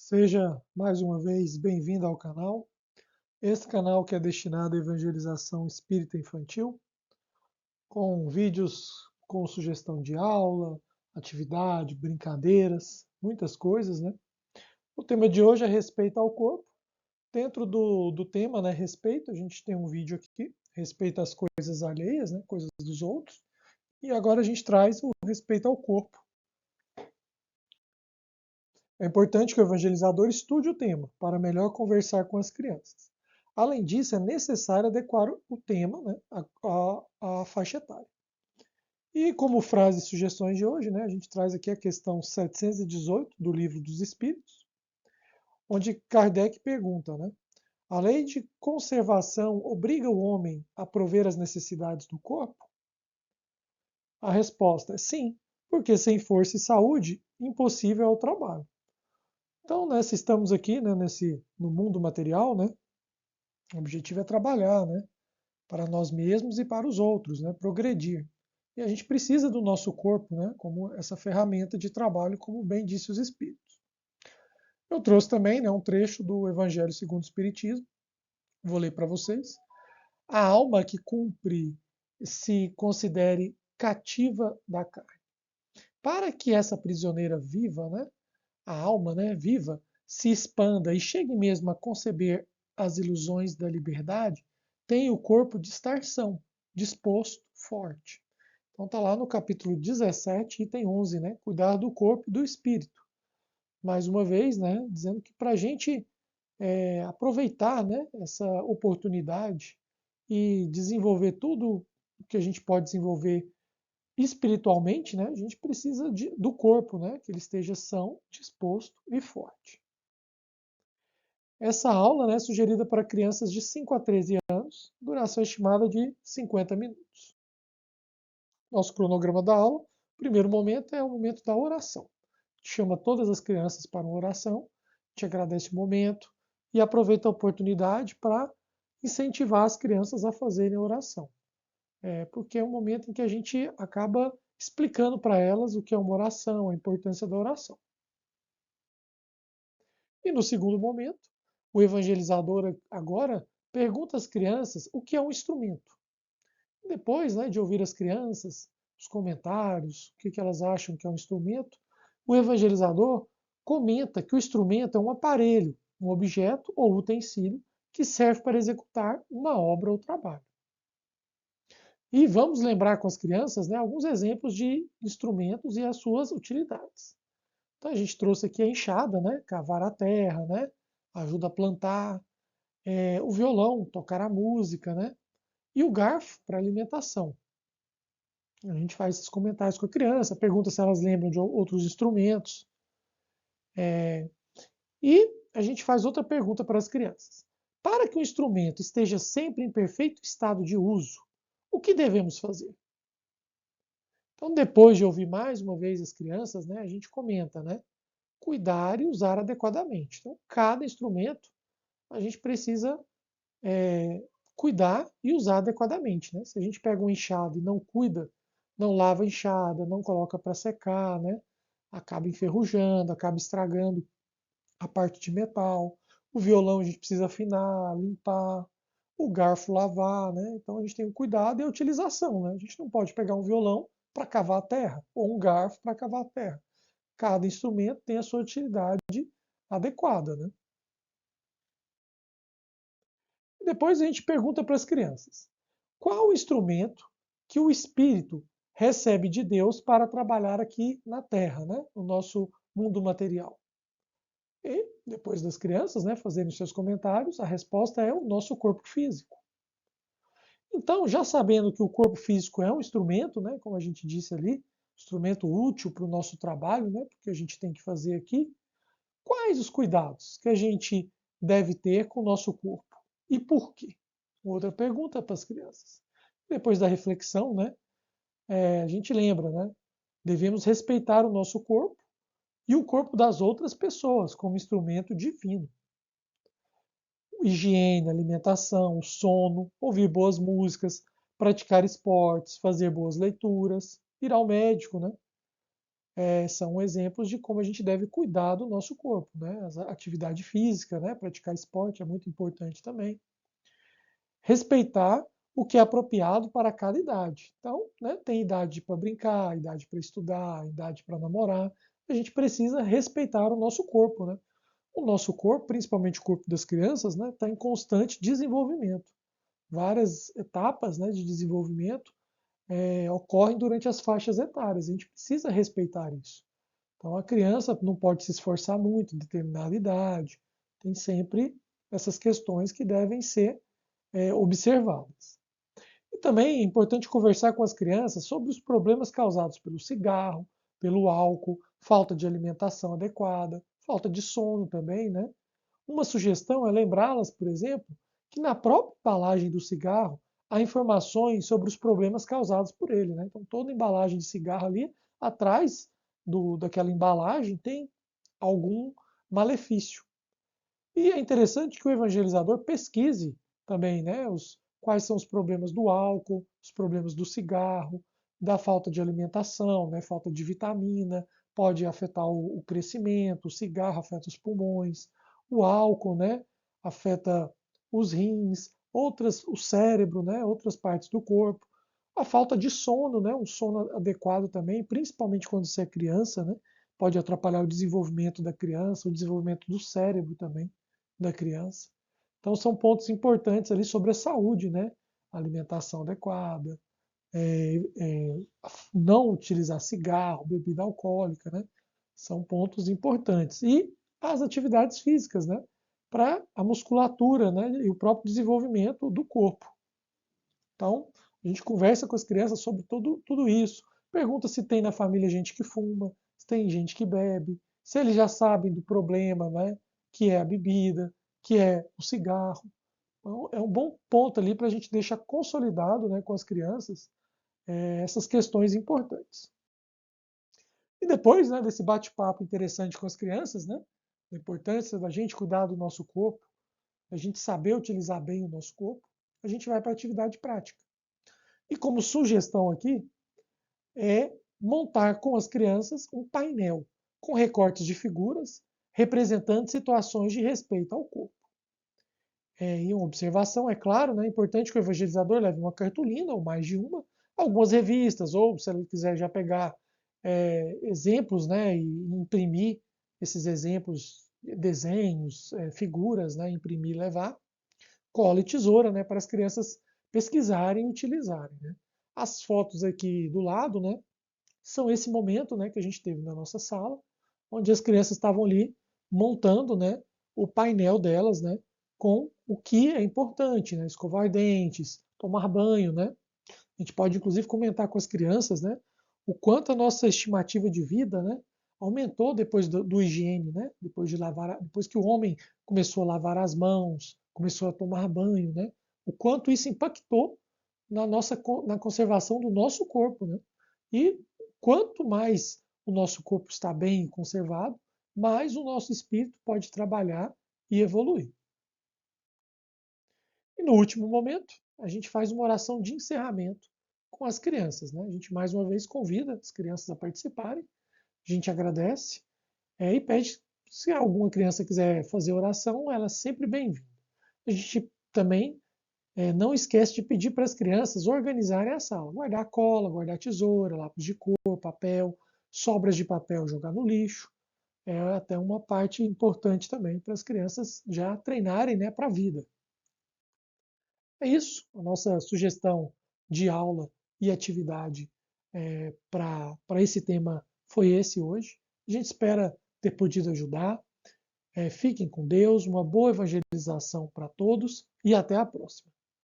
Seja mais uma vez bem-vindo ao canal. Esse canal que é destinado à evangelização espírita infantil, com vídeos com sugestão de aula, atividade, brincadeiras, muitas coisas, né? O tema de hoje é respeito ao corpo. Dentro do tema, né, respeito, a gente tem um vídeo aqui, respeito às coisas alheias, né, coisas dos outros. E agora a gente traz o respeito ao corpo. É importante que o evangelizador estude o tema para melhor conversar com as crianças. Além disso, é necessário adequar o tema, né, à faixa etária. E como frase e sugestões de hoje, né, a gente traz aqui a questão 718 do Livro dos Espíritos, onde Kardec pergunta, né, a lei de conservação obriga o homem a prover as necessidades do corpo? A resposta é sim, porque sem força e saúde, impossível é o trabalho. Então, né, se estamos aqui, né, no mundo material, né, o objetivo é trabalhar, né, para nós mesmos e para os outros, né, progredir. E a gente precisa do nosso corpo, né, como essa ferramenta de trabalho, como bem disse os Espíritos. Eu trouxe também, né, um trecho do Evangelho segundo o Espiritismo, vou ler para vocês. A alma que cumpre se considere cativa da carne. Para que essa prisioneira viva, né, a alma, né, viva, se expanda e chegue mesmo a conceber as ilusões da liberdade, tem o corpo de estar são, disposto, forte. Então está lá no capítulo 17, item 11, né, cuidar do corpo e do espírito. Mais uma vez, né, dizendo que para a gente aproveitar, né, essa oportunidade e desenvolver tudo o que a gente pode desenvolver espiritualmente, né, a gente precisa do corpo, né, que ele esteja são, disposto e forte. Essa aula, né, é sugerida para crianças de 5 a 13 anos, duração estimada de 50 minutos. Nosso cronograma da aula, o primeiro momento é o momento da oração. A gente chama todas as crianças para uma oração, a gente agradece o momento e aproveita a oportunidade para incentivar as crianças a fazerem a oração. Porque é um momento em que a gente acaba explicando para elas o que é uma oração, a importância da oração. E no segundo momento, o evangelizador agora pergunta às crianças o que é um instrumento. Depois, né, de ouvir as crianças, os comentários, o que elas acham que é um instrumento, o evangelizador comenta que o instrumento é um aparelho, um objeto ou utensílio que serve para executar uma obra ou trabalho. E vamos lembrar com as crianças, né, alguns exemplos de instrumentos e as suas utilidades. Então a gente trouxe aqui a enxada, né, cavar a terra, né, ajuda a plantar, o violão, tocar a música, né, e o garfo para alimentação. A gente faz esses comentários com a criança, pergunta se elas lembram de outros instrumentos. E a gente faz outra pergunta para as crianças. Para que o instrumento esteja sempre em perfeito estado de uso, o que devemos fazer? Então, depois de ouvir mais uma vez as crianças, né, a gente comenta, né? Cuidar e usar adequadamente. Então, cada instrumento a gente precisa cuidar e usar adequadamente. Né? Se a gente pega um enxada e não cuida, não lava a enxada, não coloca para secar, né? Acaba enferrujando, acaba estragando a parte de metal. O violão a gente precisa afinar, limpar. O garfo lavar, né? Então a gente tem o cuidado e a utilização. Né? A gente não pode pegar um violão para cavar a terra ou um garfo para cavar a terra. Cada instrumento tem a sua utilidade adequada. Né? Depois a gente pergunta para as crianças: qual o instrumento que o espírito recebe de Deus para trabalhar aqui na Terra, né? No nosso mundo material? E depois das crianças, né, fazerem seus comentários, a resposta é o nosso corpo físico. Então, já sabendo que o corpo físico é um instrumento, né, como a gente disse ali, instrumento útil para o nosso trabalho, né, porque a gente tem que fazer aqui, quais os cuidados que a gente deve ter com o nosso corpo e por quê? Outra pergunta para as crianças. Depois da reflexão, né, a gente lembra, né, devemos respeitar o nosso corpo e o corpo das outras pessoas como instrumento divino. Higiene, alimentação, sono, ouvir boas músicas, praticar esportes, fazer boas leituras, ir ao médico, né? são exemplos de como a gente deve cuidar do nosso corpo, né? A atividade física, né? Praticar esporte é muito importante também. Respeitar o que é apropriado para cada idade. Então, né, tem idade para brincar, idade para estudar, idade para namorar. A gente precisa respeitar o nosso corpo, né? O nosso corpo, principalmente o corpo das crianças, né, está em constante desenvolvimento. Várias etapas, né, de desenvolvimento ocorrem durante as faixas etárias. A gente precisa respeitar isso. Então, a criança não pode se esforçar muito em determinada idade. Tem sempre essas questões que devem ser observadas. E também é importante conversar com as crianças sobre os problemas causados pelo cigarro, pelo álcool, falta de alimentação adequada, falta de sono também, né? Uma sugestão é lembrá-las, por exemplo, que na própria embalagem do cigarro há informações sobre os problemas causados por ele, né? Então, toda embalagem de cigarro ali, atrás daquela embalagem, tem algum malefício. E é interessante que o evangelizador pesquise também, né, quais são os problemas do álcool, os problemas do cigarro, da falta de alimentação, né, falta de vitamina, pode afetar o crescimento, o cigarro afeta os pulmões, o álcool, né, afeta os rins, o cérebro, né, outras partes do corpo. A falta de sono, né, um sono adequado também, principalmente quando você é criança, né, pode atrapalhar o desenvolvimento da criança, o desenvolvimento do cérebro também da criança. Então são pontos importantes ali sobre a saúde, né? Alimentação adequada, não utilizar cigarro, bebida alcoólica, né? São pontos importantes. E as atividades físicas, né? Para a musculatura, né? E o próprio desenvolvimento do corpo. Então, a gente conversa com as crianças sobre tudo isso. Pergunta se tem na família gente que fuma, se tem gente que bebe, se eles já sabem do problema, né? Que é a bebida, que é o cigarro. Então, é um bom ponto ali para a gente deixar consolidado, né, com as crianças essas questões importantes. E depois, né, desse bate-papo interessante com as crianças, né, a importância da gente cuidar do nosso corpo, a gente saber utilizar bem o nosso corpo, a gente vai para a atividade prática. E como sugestão aqui, é montar com as crianças um painel com recortes de figuras representando situações de respeito ao corpo. E uma observação, é claro, né, é importante que o evangelizador leve uma cartolina ou mais de uma, algumas revistas, ou se ele quiser já pegar exemplos, né, e imprimir esses exemplos, desenhos, figuras, né, imprimir e levar, cola e tesoura, né, para as crianças pesquisarem e utilizarem. Né. As fotos aqui do lado, né, são esse momento, né, que a gente teve na nossa sala, onde as crianças estavam ali montando, né, o painel delas, né, com o que é importante, né, escovar dentes, tomar banho, né. A gente pode inclusive comentar com as crianças, né, o quanto a nossa estimativa de vida, né, aumentou depois do higiene, né, depois que o homem começou a lavar as mãos, começou a tomar banho, né, o quanto isso impactou na conservação do nosso corpo, né? E quanto mais o nosso corpo está bem conservado, mais o nosso espírito pode trabalhar e evoluir. E no último momento, a gente faz uma oração de encerramento com as crianças, né? A gente mais uma vez convida as crianças a participarem, a gente agradece e pede, se alguma criança quiser fazer oração, ela é sempre bem-vinda. A gente também não esquece de pedir para as crianças organizarem a sala. Guardar cola, guardar tesoura, lápis de cor, papel, sobras de papel jogar no lixo. É até uma parte importante também para as crianças já treinarem, né, para a vida. É isso, a nossa sugestão de aula e atividade para esse tema foi esse hoje. A gente espera ter podido ajudar. Fiquem com Deus, uma boa evangelização para todos e até a próxima.